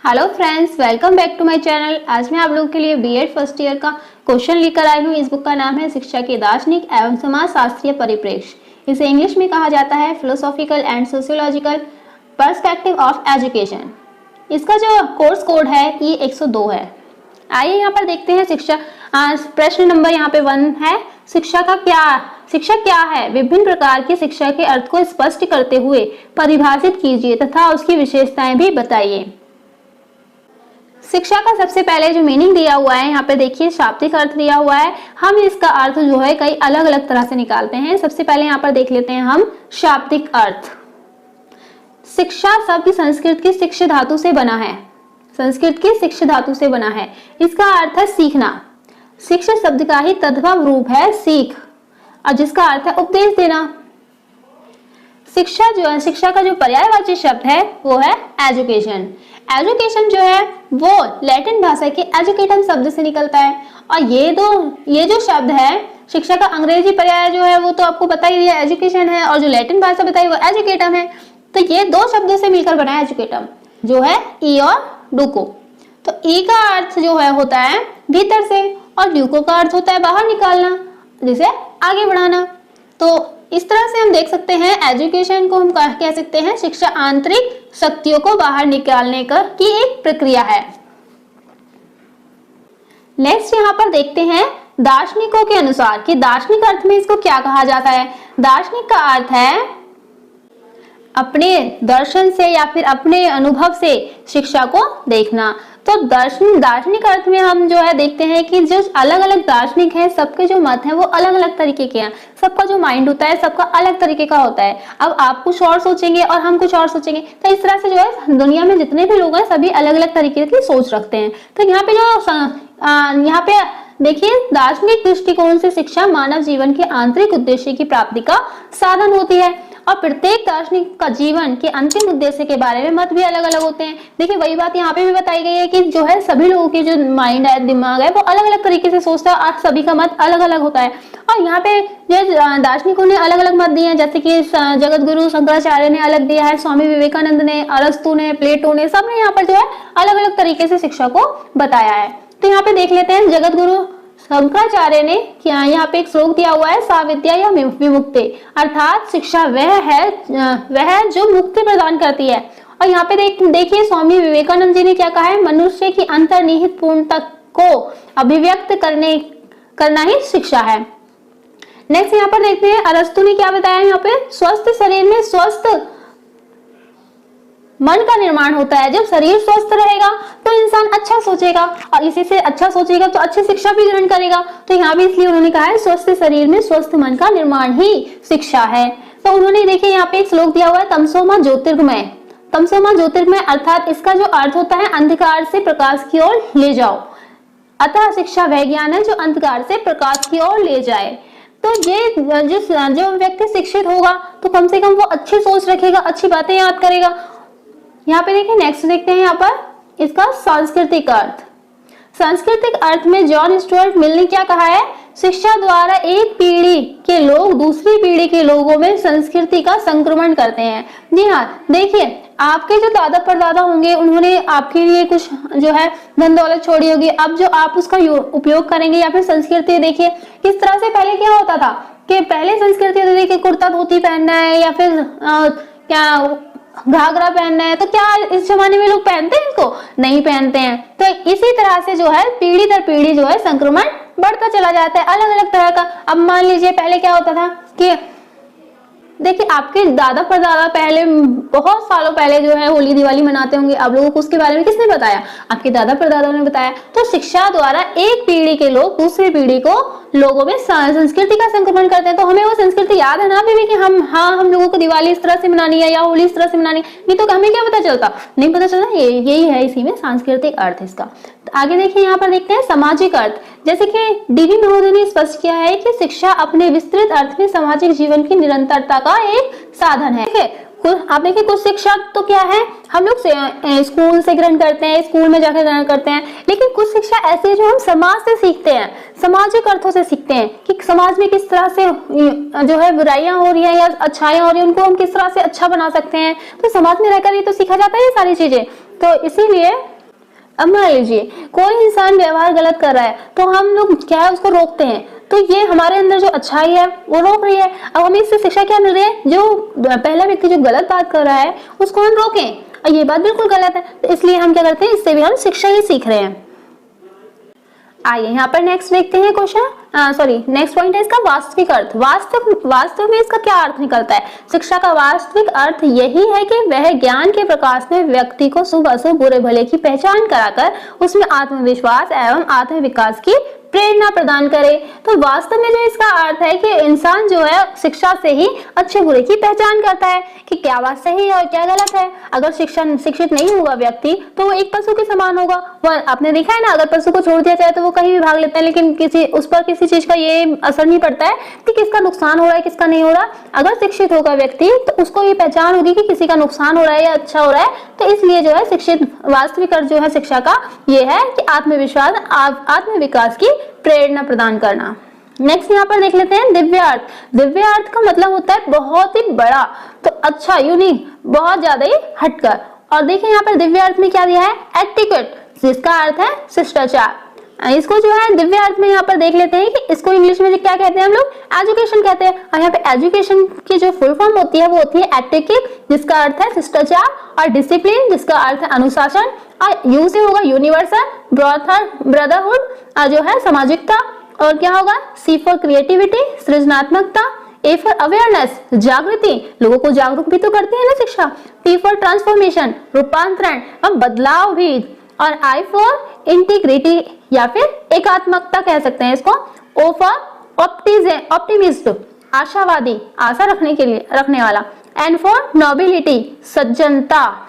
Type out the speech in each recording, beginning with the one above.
Hello friends, welcome back to my channel. आज मैं आप लोगों के लिए बीएड फर्स्ट ईयर का क्वेश्चन लेकर आई हूँ। इस बुक का नाम है शिक्षा के दार्शनिक एवं समाज शास्त्रीय परिप्रेक्ष्य। इसे इंग्लिश में कहा जाता है philosophical and sociological perspective of education. इसका जो कोर्स कोड है ये 102 है। आइए यहाँ पर देखते हैं शिक्षा। प्रश्न नंबर यहाँ पे 1 है, शिक्षा क्या है? विभिन्न प्रकार की शिक्षा के अर्थ को स्पष्ट करते हुए परिभाषित कीजिए तथा उसकी विशेषताएं भी बताइए। शिक्षा का सबसे पहले जो मीनिंग दिया हुआ है यहाँ पे देखिए, शाब्दिक अर्थ दिया हुआ है। हम इसका अर्थ जो है कई अलग अलग तरह से निकालते हैं। सबसे पहले यहाँ पर देख लेते हैं हम शाब्दिक अर्थ। शिक्षा शब्द संस्कृत की शिक्ष धातु से बना है। संस्कृत की शिक्ष धातु से बना है। इसका अर्थ है सीखना। शिक्षा शब्द का ही तद्भव रूप है सीख, और जिसका अर्थ है उपदेश देना। शिक्षा जो है, शिक्षा का जो पर्यायवाची शब्द है वो है एजुकेशन। एजुकेशन जो है वो लैटिन भाषा के एजुकेटम शब्द से निकलता है। और ये जो शब्द है शिक्षा का अंग्रेजी पर्याय जो है वो तो आपको बता ही दिया, एजुकेशन है, और जो लैटिन भाषा बताई वो एजुकेटम है। तो ये दो शब्दों से मिलकर बना है एजुकेटम, जो है ई और डूको। तो ई का अर्थ जो है होता है भीतर से, और ड्यूको का अर्थ होता है बाहर निकालना, जिसे आगे बढ़ाना। तो इस तरह से हम देख सकते हैं एजुकेशन को हम कह सकते हैं शिक्षा आंतरिक शक्तियों को बाहर निकालने की एक प्रक्रिया है। नेक्स्ट यहाँ पर देखते हैं दार्शनिकों के अनुसार कि दार्शनिक अर्थ में इसको क्या कहा जाता है। दार्शनिक का अर्थ है अपने दर्शन से या फिर अपने अनुभव से शिक्षा को देखना। तो दार्शनिक अर्थ में हम जो है देखते हैं कि जो अलग अलग दार्शनिक हैं सबके जो मत हैं वो अलग अलग तरीके के हैं। सबका जो माइंड होता है सबका अलग तरीके का होता है। अब आप कुछ और सोचेंगे और हम कुछ और सोचेंगे, तो इस तरह से जो है दुनिया में जितने भी लोग हैं सभी अलग अलग तरीके की सोच रखते हैं। तो यहाँ पे यहाँ पे देखिए, दार्शनिक दृष्टिकोण से शिक्षा मानव जीवन के आंतरिक उद्देश्य की प्राप्ति का साधन होती है, और प्रत्येक दार्शनिक का जीवन के अंतिम उद्देश्य के बारे में मत भी अलग अलग होते हैं। देखिए वही बात यहाँ पे भी बताई गई है कि जो है सभी लोगों के जो माइंड है, दिमाग है, वो अलग अलग तरीके से सोचता है और सभी का मत अलग अलग होता है। और यहाँ पे जो दार्शनिकों ने अलग अलग मत दिए हैं, जैसे कि जगत गुरु शंकराचार्य ने अलग दिया है, स्वामी विवेकानंद ने, अरस्तु ने, प्लेटो ने, सब ने यहाँ पर जो है अलग अलग तरीके से शिक्षा को बताया है। तो यहाँ पे देख लेते हैं जगत गुरु शंकराचार्य ने यहाँ पे एक श्लोक दिया हुआ है, सा विद्या या विमुक्ति, अर्थात शिक्षा वह है जो मुक्ति प्रदान करती है। और यहाँ पे देखिए स्वामी विवेकानंद जी ने क्या कहा है, मनुष्य की अंतर्निहित पूर्णता को अभिव्यक्त करना ही शिक्षा है। नेक्स्ट यहाँ पर देखते हैं अरस्तु ने क्या बताया, यहाँ पे स्वस्थ शरीर में स्वस्थ मन का निर्माण होता है। जब शरीर स्वस्थ रहेगा तो इंसान अच्छा सोचेगा, और इसी से अच्छा सोचेगा तो अच्छी शिक्षा भी ग्रहण करेगा। तो यहाँ भी इसलिए उन्होंने कहा है स्वस्थ शरीर में स्वस्थ मन का निर्माण ही शिक्षा है। तो उन्होंने देखिए यहाँ पे एक श्लोक दिया हुआ है, तमसोमा ज्योतिर्गमय। तमसोमा ज्योतिर्गमय अर्थात इसका जो अर्थ होता है अंधकार से प्रकाश की ओर ले जाओ। अतः शिक्षा वह ज्ञान है जो अंधकार से प्रकाश की ओर ले जाए। तो ये जो व्यक्ति शिक्षित होगा तो कम से कम वो अच्छी सोच रखेगा, अच्छी बातें याद करेगा। यहाँ पे देखिए नेक्स्ट देखते हैं यहाँ पर इसका सांस्कृतिक अर्थ। सांस्कृतिक अर्थ में जॉन स्टुअर्ट मिल ने क्या कहा है, शिक्षा द्वारा एक पीढ़ी के लोग दूसरी पीढ़ी के लोगों में संस्कृति का संक्रमण करते हैं। जी हाँ, देखिए आपके जो दादा परदादा होंगे उन्होंने आपके लिए कुछ जो है धन दौलत छोड़ी होगी। अब जो आप उसका उपयोग करेंगे या फिर संस्कृति, देखिए किस तरह से पहले क्या होता था कि पहले संस्कृति देखिए कुर्ता धोती पहनना है या फिर क्या घाघरा पहनना है, तो क्या इस जमाने में लोग पहनते हैं, इसको नहीं पहनते हैं। तो इसी तरह से जो है पीढ़ी दर पीढ़ी जो है संक्रमण बढ़ता चला जाता है अलग अलग तरह का। अब मान लीजिए पहले क्या होता था कि देखिए आपके दादा परदादा पहले बहुत सालों पहले जो है होली दिवाली मनाते होंगे। आप लोगों को उसके बारे में किसने बताया, आपके दादा परदादा ने बताया। तो शिक्षा द्वारा एक पीढ़ी के लोग दूसरी पीढ़ी को लोगों में संस्कृति का संक्रमण करते हैं। तो हमें वो संस्कृति याद है ना अभी भी कि हम लोगों को दिवाली इस तरह से मनानी है या होली इस तरह से मनानी है, नहीं तो हमें क्या पता चलता, नहीं पता चलता। यही है इसी में सांस्कृतिक अर्थ इसका। तो आगे देखिए यहाँ पर देखते हैं सामाजिक अर्थ। जैसे कि डीवी महोदय ने स्पष्ट किया है कि शिक्षा अपने विस्तृत अर्थ में सामाजिक जीवन की निरंतरता का एक साधन है। आप देखिए कुछ शिक्षा तो क्या है हम लोग स्कूल से ग्रहण करते हैं, स्कूल में जाकर ग्रहण करते हैं, लेकिन कुछ शिक्षा ऐसी है जो हम समाज से सीखते हैं, सामाजिक अर्थों से सीखते हैं कि समाज में किस तरह से जो है बुराइयां हो रही है या अच्छाइयां हो रही है, उनको हम किस तरह से अच्छा बना सकते हैं। तो समाज में रहकर ये तो सीखा जाता है ये सारी चीजें। तो इसीलिए अब मान लीजिए कोई इंसान व्यवहार गलत कर रहा है तो हम लोग क्या है उसको रोकते हैं, तो ये हमारे अंदर जो अच्छाई है वो रोक रही है। अब हमें इससे शिक्षा क्या मिल रही है, जो पहला व्यक्ति जो गलत बात कर रहा है उसको हम रोकें, और ये बात बिल्कुल गलत है, तो इसलिए हम क्या करते हैं, इससे भी हम शिक्षा ही सीख रहे हैं। आइए यहाँ पर नेक्स्ट देखते हैं क्वेश्चन, नेक्स्ट पॉइंट है इसका वास्तविक अर्थ। वास्तव में इसका क्या अर्थ निकलता है। शिक्षा का वास्तविक अर्थ यही है कि वह ज्ञान के प्रकाश में व्यक्ति को शुभ अशुभ बुरे भले की पहचान कराकर उसमें आत्मविश्वास एवं आत्म विकास की प्रेरणा प्रदान करे। तो वास्तव में जो इसका अर्थ है कि इंसान जो है शिक्षा से ही अच्छे बुरे की पहचान करता है कि क्या बात सही है और क्या गलत है। अगर शिक्षित नहीं होगा व्यक्ति तो वो एक पशु के समान होगा। वह आपने देखा है ना, अगर पशु को छोड़ दिया जाए तो वो कहीं भी भाग लेता है, लेकिन उस पर किसी चीज का ये असर नहीं पड़ता है कि किसका नुकसान हो रहा है किसका नहीं हो रहा। अगर शिक्षित होगा व्यक्ति तो उसको ये पहचान होगी कि किसी का नुकसान हो रहा है या अच्छा हो रहा है। तो इसलिए जो है शिक्षित वास्तविक अर्थ जो है शिक्षा का ये है कि आत्मविश्वास आत्म विकास की प्रेरणा प्रदान करना। नेक्स्ट यहाँ पर देख लेते हैं दिव्य अर्थ। दिव्य अर्थ का मतलब होता है बहुत ही बड़ा, तो अच्छा, यूनिक, बहुत ज्यादा ही हटकर। और देखिए यहाँ पर दिव्य अर्थ में क्या दिया है, एटिकेट, जिसका अर्थ है शिष्टाचार। इसको जो है दिव्य अर्थ में यहाँ पर देख लेते हैं कि इसको इंग्लिश में क्या कहते हैं हम लोग, एजुकेशन कहते हैं। और यहाँ पे एजुकेशन की जो फुल फॉर्म होती है वो होती है एटिकेट, जिसका अर्थ है शिष्टाचार, और डिसिप्लिन, जिसका अर्थ है अनुशासन, और यू से होगा यूनिवर्सल, ब्रदरहुड जो है सामाजिकता, और क्या होगा सी फॉर क्रिएटिविटी सृजनात्मकता, ए फॉर अवेयरनेस जागृति, लोगों को जागरूक भी तो करती है ना शिक्षा, टी फॉर ट्रांसफॉर्मेशन रूपांतरण और बदलाव भी, और आई फॉर इंटीग्रिटी या फिर एकात्मकता कह सकते हैं इसको, ओ फॉर ऑप्टिमिस्ट आशावादी, आशा रखने वाला, एन फॉर नोबिलिटी सज्जनता।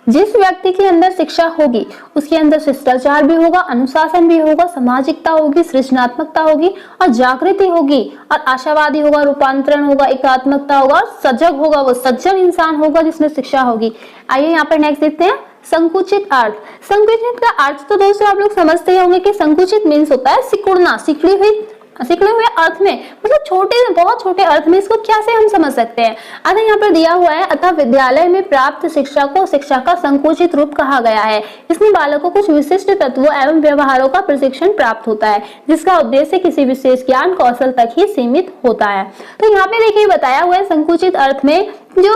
जिस व्यक्ति के अंदर शिक्षा होगी उसके अंदर शिष्टाचार भी होगा, अनुशासन भी होगा, सामाजिकता होगी, सृजनात्मकता होगी और जागृति होगी, और आशावादी होगा, रूपांतरण होगा, एकात्मकता होगा, और सजग होगा, वो सज्जन इंसान होगा जिसमें शिक्षा होगी। आइए यहाँ पर नेक्स्ट देखते हैं संकुचित अर्थ। संकुचित का अर्थ तो दोस्तों आप लोग समझते होंगे कि संकुचित मीन्स होता है सिकुड़ना, सिकड़े हुए अर्थ में, मतलब बहुत छोटे अर्थ में इसको कैसे हम समझ सकते हैं। अतः यहाँ पर दिया हुआ है, अतः विद्यालय में प्राप्त शिक्षा को शिक्षा का संकुचित रूप कहा गया है। इसमें बालकों को कुछ विशिष्ट तत्वों एवं व्यवहारों का प्रशिक्षण प्राप्त होता है जिसका उद्देश्य किसी विशेष ज्ञान कौशल तक ही सीमित होता है। तो यहाँ पे देखिए बताया हुआ है संकुचित अर्थ में जो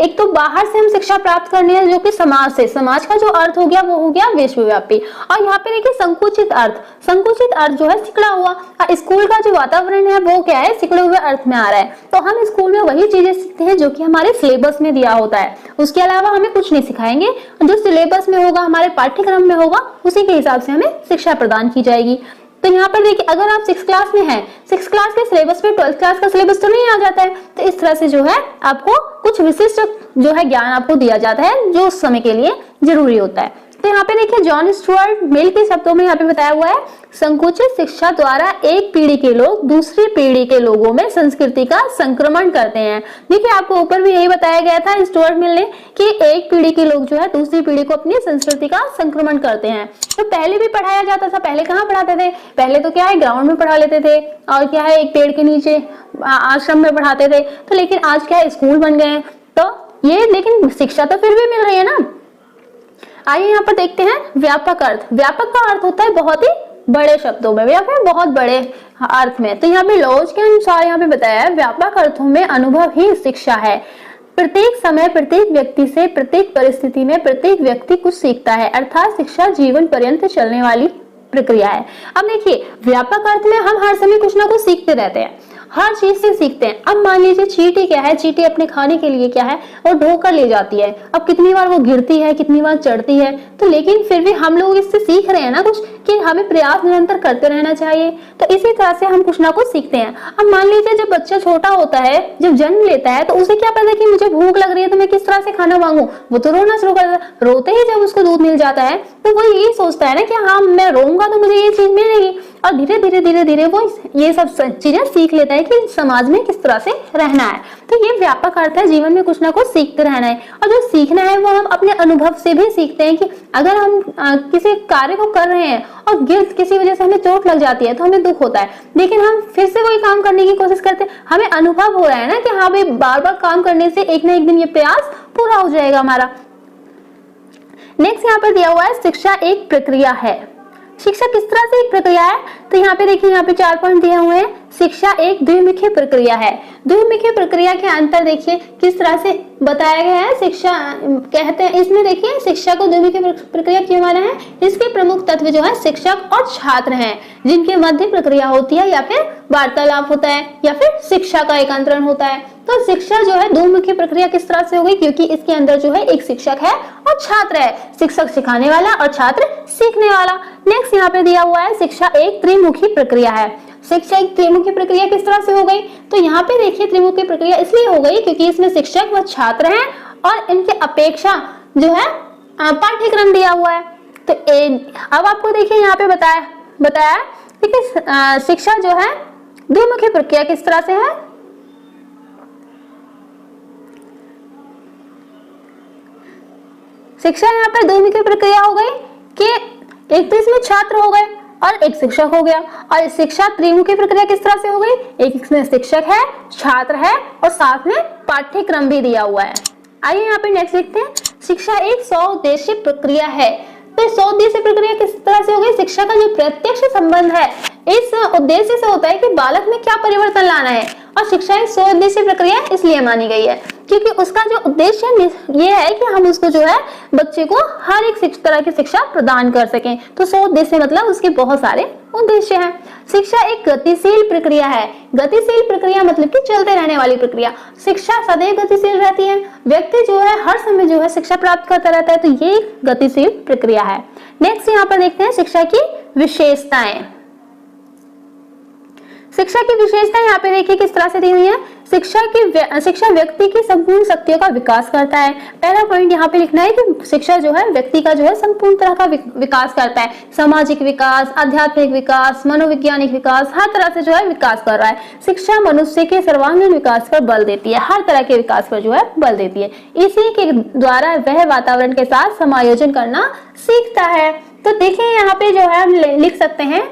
एक तो बाहर से हम शिक्षा प्राप्त करनी है जो कि समाज से, समाज का जो अर्थ हो गया वो हो गया विश्वव्यापी। और यहाँ पे देखिए संकुचित अर्थ जो है सिकड़ा हुआ, स्कूल का जो वातावरण है वो क्या है, सिकड़े हुए अर्थ में आ रहा है। तो हम स्कूल में वही चीजें सीखते हैं जो कि हमारे सिलेबस में दिया होता है, उसके अलावा हमें कुछ नहीं सिखाएंगे। जो सिलेबस में होगा, हमारे पाठ्यक्रम में होगा, उसी के हिसाब से हमें शिक्षा प्रदान की जाएगी। तो यहाँ पर देखिए अगर आप 6th क्लास में हैं, 6th क्लास के सिलेबस में 12th क्लास का सिलेबस तो नहीं आ जाता है, तो इस तरह से जो है आपको कुछ विशिष्ट जो है ज्ञान आपको दिया जाता है जो उस समय के लिए जरूरी होता है। तो यहाँ पे देखिए जॉन स्टुअर्ट मिल के शब्दों में यहाँ पे बताया हुआ है, संकुचित शिक्षा द्वारा एक पीढ़ी के लोग दूसरी पीढ़ी के लोगों में संस्कृति का संक्रमण करते हैं। देखिए आपको ऊपर भी यही बताया गया था स्टुअर्ट मिल ने कि एक पीढ़ी के लोग जो है दूसरी पीढ़ी को अपनी संस्कृति का संक्रमण करते हैं। तो पहले भी पढ़ाया जाता था, पहले कहाँ पढ़ाते थे, पहले तो क्या है ग्राउंड में पढ़ा लेते थे और क्या है एक पेड़ के नीचे आश्रम में पढ़ाते थे। तो लेकिन आज क्या है स्कूल बन गए, तो ये लेकिन शिक्षा तो फिर भी मिल रही है ना। आइए यहाँ पर देखते हैं व्यापक अर्थ। व्यापक का अर्थ होता है बहुत ही बड़े शब्दों में या फिर बहुत बड़े अर्थ में। तो यहाँ पे लॉज के अनुसार यहाँ पे बताया है व्यापक अर्थों में अनुभव ही शिक्षा है। प्रत्येक समय प्रत्येक व्यक्ति से प्रत्येक परिस्थिति में प्रत्येक व्यक्ति कुछ सीखता है, अर्थात शिक्षा जीवन पर्यंत चलने वाली प्रक्रिया है। अब देखिए व्यापक अर्थ में हम हर समय कुछ ना कुछ सीखते रहते हैं, हर चीज से सीखते हैं। अब मान लीजिए चींटी क्या है, चींटी अपने खाने के लिए क्या है वो ढोकर ले जाती है। अब कितनी बार वो गिरती है, कितनी बार चढ़ती है, तो लेकिन फिर भी हम लोग इससे सीख रहे हैं ना कुछ कि हमें प्रयास निरंतर करते रहना चाहिए। तो इसी तरह से हम कुछ ना कुछ सीखते हैं। अब मान लीजिए जब बच्चा छोटा होता है, जब जन्म लेता है, तो उसे क्या पता कि मुझे भूख लग रही है तो मैं किस तरह से खाना मांगू, वो तो रोना शुरू कर देता है। रोते ही जब उसको दूध मिल जाता है तो वो यही सोचता है ना कि हाँ मैं रोऊंगा तो मुझे ये चीज मिलेगी, और धीरे धीरे वो ये सब चीजें सीख लेता है कि समाज में किस तरह से रहना है। तो ये व्यापक अर्थ है, जीवन में कुछ ना कुछ सीखते रहना है। और जो सीखना है वो हम अपने अनुभव से भी सीखते हैं कि अगर हम किसी कार्य को कर रहे हैं और किसी वजह से हमें चोट लग जाती है तो हमें दुख होता है, लेकिन हम फिर से वही काम करने की कोशिश करते हैं। हमें अनुभव हो रहा है ना कि हाँ भाई बार बार काम करने से एक ना एक दिन ये प्रयास पूरा हो जाएगा हमारा। नेक्स्ट यहाँ पर दिया हुआ है शिक्षा एक प्रक्रिया है। शिक्षा किस तरह से एक प्रक्रिया है, तो यहाँ पे देखिए, यहाँ पे 4 पॉइंट दिए हुए हैं। शिक्षा एक द्विमुखी प्रक्रिया है। द्विमुखी प्रक्रिया के अंतर देखिए किस तरह से बताया गया है। शिक्षा कहते हैं, इसमें देखिए शिक्षा को द्विमुखी प्रक्रिया क्यों माना है, इसके प्रमुख तत्व जो है शिक्षक और छात्र हैं, जिनके मध्य प्रक्रिया होती है या फिर वार्तालाप होता है या फिर शिक्षा का एकांतरण होता है। तो शिक्षा जो है द्विमुखी प्रक्रिया किस तरह से हो गई, क्योंकि इसके अंदर जो है एक शिक्षक है और छात्र है, शिक्षक सिखाने वाला और छात्र सीखने वाला। नेक्स्ट यहाँ पे दिया हुआ है शिक्षा एक त्रिमुखी प्रक्रिया है। शिक्षा एक त्रिमुखी प्रक्रिया किस तरह से हो गई, तो यहाँ पे देखिए त्रिमुखी प्रक्रिया इसलिए हो गई क्योंकि इसमें शिक्षक व छात्र हैं और इनके अपेक्षा जो है पाठ्यक्रम दिया हुआ है। तो अब आपको देखिए यहाँ पे बताया कि शिक्षा जो है द्विमुखी प्रक्रिया किस तरह से है। शिक्षा यहाँ पर द्विमुखी प्रक्रिया हो गई कि एक तो इसमें छात्र हो गए और एक शिक्षक हो गया, और शिक्षा त्रिमुखी प्रक्रिया किस तरह से हो गई, एक इसमें शिक्षक है, छात्र है और साथ में पाठ्यक्रम भी दिया हुआ है। आइए यहाँ पे नेक्स्ट देखते हैं, शिक्षा एक सौउद्देशीय प्रक्रिया है। तो सौउद्देशीय प्रक्रिया किस तरह से हो गई, शिक्षा का जो प्रत्यक्ष संबंध है इस उद्देश्य से होता है कि बालक में क्या परिवर्तन लाना है, और शिक्षा एक सौउद्देशीय प्रक्रिया इसलिए मानी गई है क्योंकि उसका जो उद्देश्य ये है कि हम उसको जो है बच्चे को हर एक तरह की शिक्षा प्रदान कर सकें। तो सौउद्देशीय मतलब उसके बहुत सारे उद्देश्य हैं। शिक्षा एक गतिशील प्रक्रिया है। गतिशील प्रक्रिया मतलब कि चलते रहने वाली प्रक्रिया। शिक्षा सदैव गतिशील रहती है, व्यक्ति जो है हर समय जो है शिक्षा प्राप्त करता रहता है, तो ये एक गतिशील प्रक्रिया है। नेक्स्ट यहाँ पर देखते हैं शिक्षा की विशेषताएं। शिक्षा की विशेषता यहाँ पे देखिए किस तरह से दी हुई है। शिक्षा व्यक्ति की संपूर्ण शक्तियों का विकास करता है। पहला पॉइंट यहाँ पे लिखना है कि शिक्षा जो है व्यक्ति का जो है संपूर्ण तरह का विकास करता है। सामाजिक विकास, आध्यात्मिक विकास, मनोवैज्ञानिक विकास, हर तरह से जो है विकास कर रहा है। शिक्षा मनुष्य के सर्वांगीण विकास पर बल देती है, हर तरह के विकास पर जो है बल देती है। इसी के द्वारा वह वातावरण के साथ समायोजन करना सीखता है। तो देखिए यहाँ पे जो है हम लिख सकते हैं,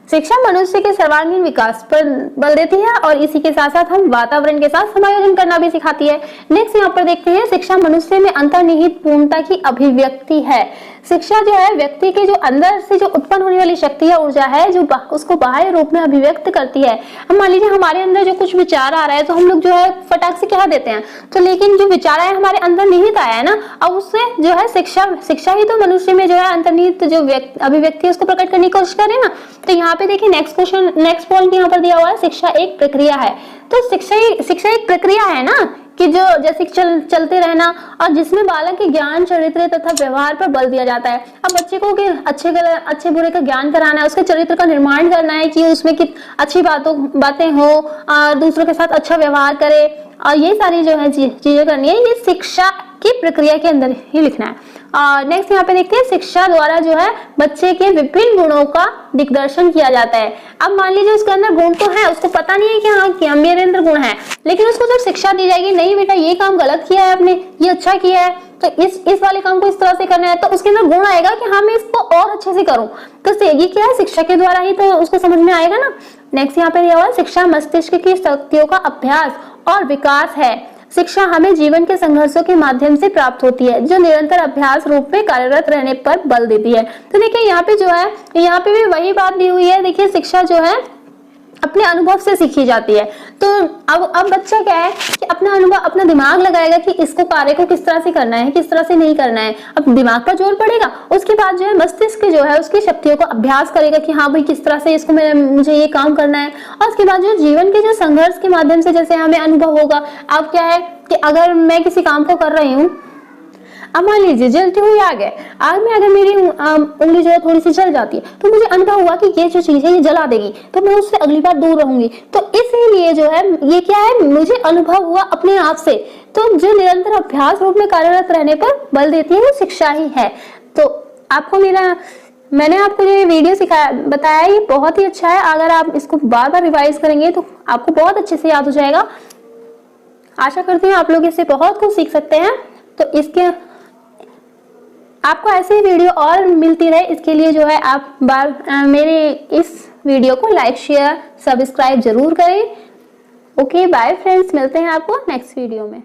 शिक्षा मनुष्य के सर्वांगीण विकास पर बल देती है और इसी के साथ साथ हम वातावरण के साथ समायोजन करना भी सिखाती है। नेक्स्ट यहाँ पर देखते हैं, शिक्षा मनुष्य में अंतर्निहित पूर्णता की अभिव्यक्ति है। शिक्षा जो है व्यक्ति के जो अंदर से जो उत्पन्न होने वाली शक्ति या ऊर्जा है जो उसको बाह्य रूप में अभिव्यक्त करती है। हम मान लीजिए हमारे अंदर जो कुछ विचार आ रहा है तो हम लोग जो है फटाक से कह देते हैं, तो लेकिन जो विचार है हमारे अंदर निहित आया है ना, अब उससे जो है शिक्षा ही तो मनुष्य में जो है अंतर्निहित जो अभिव्यक्ति है उसको प्रकट करने की कोशिश करे ना। तो यहाँ पे देखिए नेक्स्ट पॉइंट यहाँ पर दिया हुआ है, शिक्षा एक प्रक्रिया है। तो शिक्षा एक प्रक्रिया है ना कि जो जैसे चलते रहना और जिसमें बालक के ज्ञान, चरित्र तथा व्यवहार पर बल दिया जाता है। अब बच्चे को अच्छे बुरे का ज्ञान कराना है, उसके चरित्र का निर्माण करना है कि उसमें कि अच्छी बातें हो और दूसरों के साथ अच्छा व्यवहार करे, और ये सारी जो है चीजें करनी है, ये शिक्षा की प्रक्रिया के अंदर ही लिखना है। और नेक्स्ट यहाँ पे देखते हैं, शिक्षा द्वारा जो है बच्चे के विभिन्न गुणों का दिग्दर्शन किया जाता है। अब मान लीजिए उसके अंदर गुण तो है, उसको पता नहीं है कि हाँ क्या मेरे अंदर गुण है, लेकिन उसको जब शिक्षा दी जाएगी, नहीं बेटा ये काम गलत किया है आपने, ये अच्छा किया है, तो इस वाले काम को इस तरह से करना है, तो उसके अंदर गुण आएगा कि हाँ मैं इसको और अच्छे से करूं। तो ये क्या है, शिक्षा के द्वारा ही तो उसको समझ में आएगा ना। नेक्स्ट यहाँ पे दिया हुआ है, शिक्षा मस्तिष्क की शक्तियों का अभ्यास और विकास है। शिक्षा हमें जीवन के संघर्षों के माध्यम से प्राप्त होती है, जो निरंतर अभ्यास रूप में कार्यरत रहने पर बल देती है। तो देखिए यहाँ पे जो है, यहाँ पे भी वही बात दी हुई है। देखिए शिक्षा जो है अपने अनुभव से सीखी जाती है। तो अब बच्चा क्या है कि अपना अनुभव, अपना दिमाग लगाएगा कि इसको कार्य को किस तरह से करना है, किस तरह से नहीं करना है। अब दिमाग पर जोर पड़ेगा, उसके बाद जो है मस्तिष्क जो है उसकी शक्तियों को अभ्यास करेगा कि हाँ भाई किस तरह से इसको मुझे ये काम करना है। और उसके बाद जो जीवन के जो संघर्ष के माध्यम से जैसे हमें अनुभव होगा। अब क्या है कि अगर मैं किसी काम को कर रही हूँ, अब मान लीजिए जलती हुई आग है, आग में अगर मेरी उंगली जो है थोड़ी सी जल जाती है, तो मुझे अनुभव हुआ कि ये जो चीज है ये जला देगी, तो मैं उससे अगली बार दूर रहूंगी। तो इसीलिए जो है ये क्या है, मुझे अनुभव हुआ अपने आप से। तो जो निरंतर अभ्यास रूप में कार्यरत रहने पर बल देती है वो शिक्षा ही है। तो आपको मैंने आपको जो ये वीडियो बताया ये बहुत ही अच्छा है। अगर आप इसको बार बार रिवाइज करेंगे तो आपको बहुत अच्छे से याद हो जाएगा। आशा करती हूँ आप लोग इससे बहुत कुछ सीख सकते हैं। तो आपको ऐसे वीडियो और मिलती रहे, इसके लिए जो है आप मेरे इस वीडियो को लाइक, शेयर, सब्सक्राइब जरूर करें। ओके बाय फ्रेंड्स, मिलते हैं आपको नेक्स्ट वीडियो में।